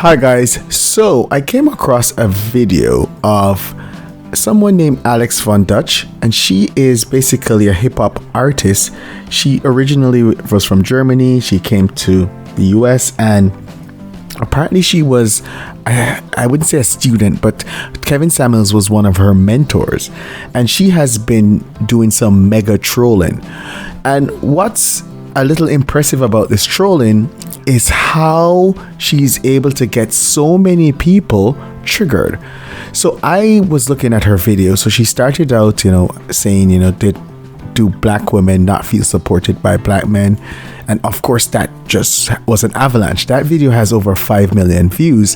Hi guys, so I came across a video of someone named Alex Von Dutch, and she is basically a hip-hop artist. She originally was from Germany. She came to the US, and apparently she was, I wouldn't say a student, but Kevin Samuels was one of her mentors, and she has been doing some mega trolling. And what's a little impressive about this trolling is how she's able to get so many people triggered. So I was looking at her video. So she started out, saying, do black women not feel supported by black men? And of course, that just was an avalanche. That video has over 5 million views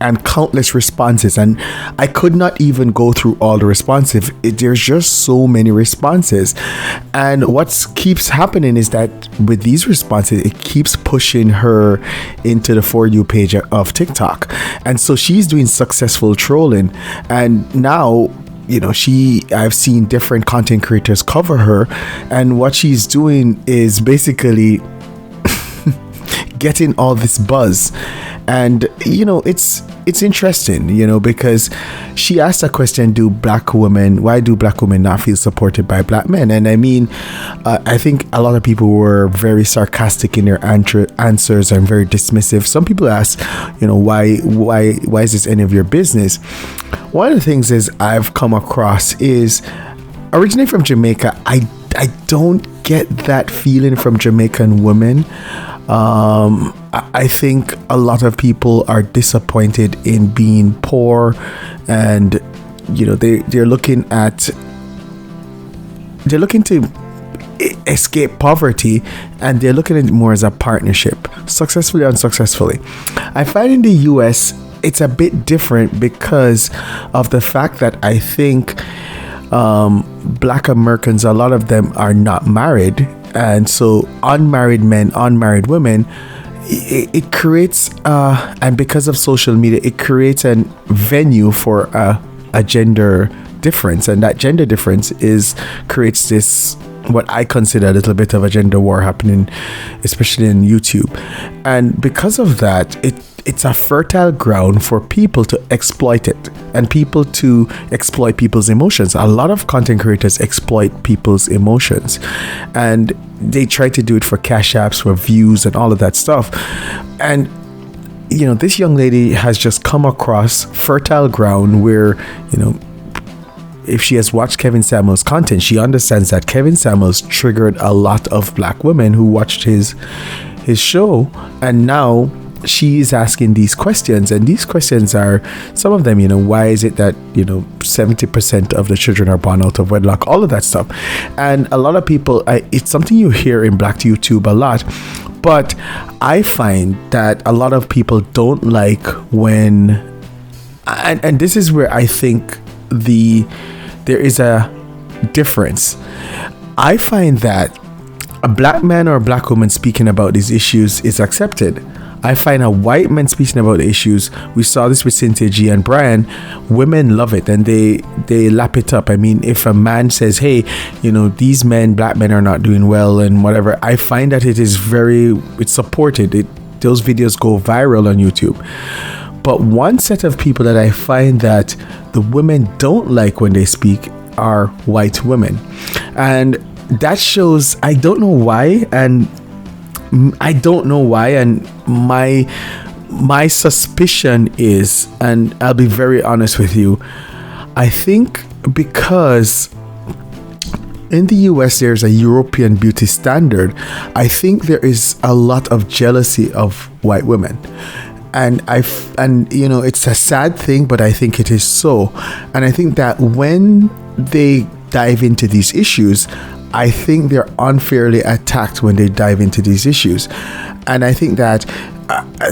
and countless responses. And I could not even go through all the responses. There's just so many responses. And what keeps happening is that with these responses, it keeps pushing her into the For You page of TikTok. And so she's doing successful trolling. And now, I've seen different content creators cover her, and what she's doing is basically getting all this buzz. And it's interesting, because she asked a question: why do black women not feel supported by black men? And I mean, I think a lot of people were very sarcastic in their answers and very dismissive. Some people ask, why is this any of your business? One of the things I've come across is, originally from Jamaica, I don't get that feeling from Jamaican women. I think a lot of people are disappointed in being poor, and they're looking to escape poverty, and they're looking at it more as a partnership, successfully or unsuccessfully. I find in the US it's a bit different because of the fact that I think black Americans, a lot of them are not married, and so unmarried men, unmarried women, it creates and because of social media, it creates a venue for a gender difference, and that gender difference creates this, what I consider a little bit of a gender war happening, especially in YouTube. And because of that, it's a fertile ground for people to exploit it, and people to exploit people's emotions. A lot of content creators exploit people's emotions, and they try to do it for cash apps, for views, and all of that stuff. And this young lady has just come across fertile ground where, if she has watched Kevin Samuels' content, she understands that Kevin Samuels triggered a lot of black women who watched his show, and now she's asking these questions, and these questions are, some of them, why is it that 70% of the children are born out of wedlock, all of that stuff. And a lot of people, it's something you hear in black YouTube a lot, but I find that a lot of people don't like when, and this is where I think there is a difference. I find that a black man or a black woman speaking about these issues is accepted. I find a white man speaking about the issues, we saw this with Cynthia G and Brian, women love it and they lap it up. I mean, if a man says, hey, these black men are not doing well and whatever, I find that it's supported. Those videos go viral on YouTube. But one set of people that I find that the women don't like when they speak are white women. And that shows, I don't know why, and my suspicion is, and I'll be very honest with you, I think because in the US there's a European beauty standard, I think there is a lot of jealousy of white women. And it's a sad thing, but I think it is so. And I think that when they dive into these issues, I think they're unfairly attacked when they dive into these issues. And I think that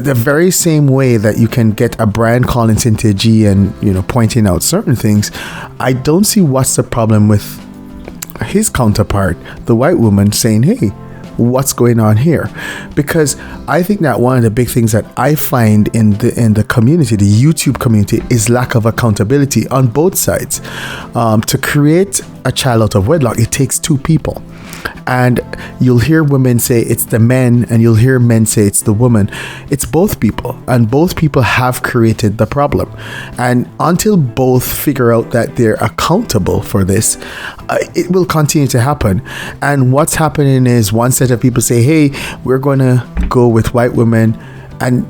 the very same way that you can get a Brian calling Cynthia G and pointing out certain things, I don't see what's the problem with his counterpart, the white woman, saying, hey, what's going on here, because I think that one of the big things that I find in the community, the YouTube community, is lack of accountability on both sides. To create a child out of wedlock, it takes two people. And you'll hear women say it's the men, and you'll hear men say it's the woman. It's both people, and both people have created the problem. And until both figure out that they're accountable for this, it will continue to happen. And what's happening is one set of people say, hey, we're going to go with white women, and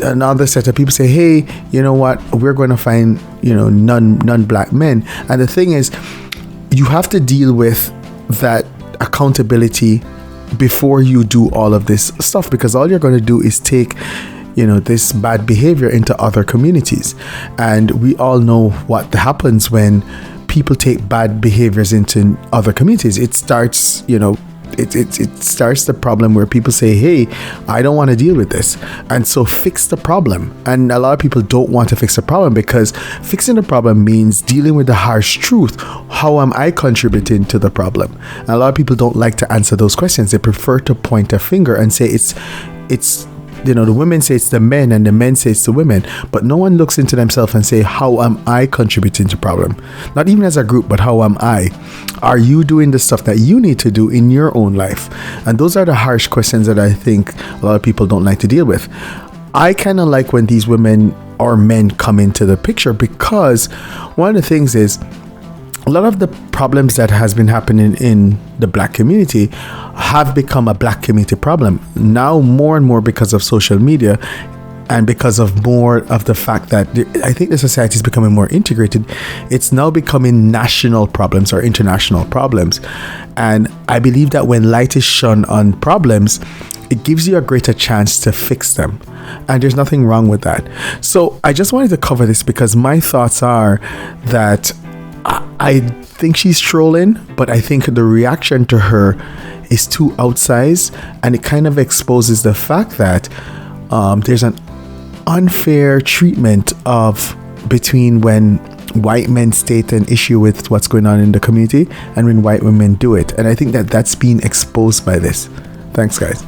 another set of people say, hey, you know what, we're going to find, non-black men. And the thing is, you have to deal with that accountability before you do all of this stuff, because all you're going to do is take this bad behavior into other communities. And we all know what happens when people take bad behaviors into other communities. It starts it starts the problem where people say, hey, I don't want to deal with this, and so fix the problem. And a lot of people don't want to fix the problem, because fixing the problem means dealing with the harsh truth. How am I contributing to the problem? And a lot of people don't like to answer those questions. They prefer to point a finger and say it's the women say it's the men, and the men say it's the women, but no one looks into themselves and say, how am I contributing to the problem? Not even as a group, but how am I? Are you doing the stuff that you need to do in your own life? And those are the harsh questions that I think a lot of people don't like to deal with. I kind of like when these women or men come into the picture, because one of the things is, a lot of the problems that has been happening in the black community have become a black community problem now, more and more because of social media, and because of more of the fact that I think the society is becoming more integrated. It's now becoming national problems or international problems. And I believe that when light is shone on problems, it gives you a greater chance to fix them. And there's nothing wrong with that. So I just wanted to cover this, because my thoughts are that I think she's trolling, but I think the reaction to her is too outsized, and it kind of exposes the fact that there's an unfair treatment between when white men state an issue with what's going on in the community and when white women do it. And I think that that's being exposed by this. Thanks, guys.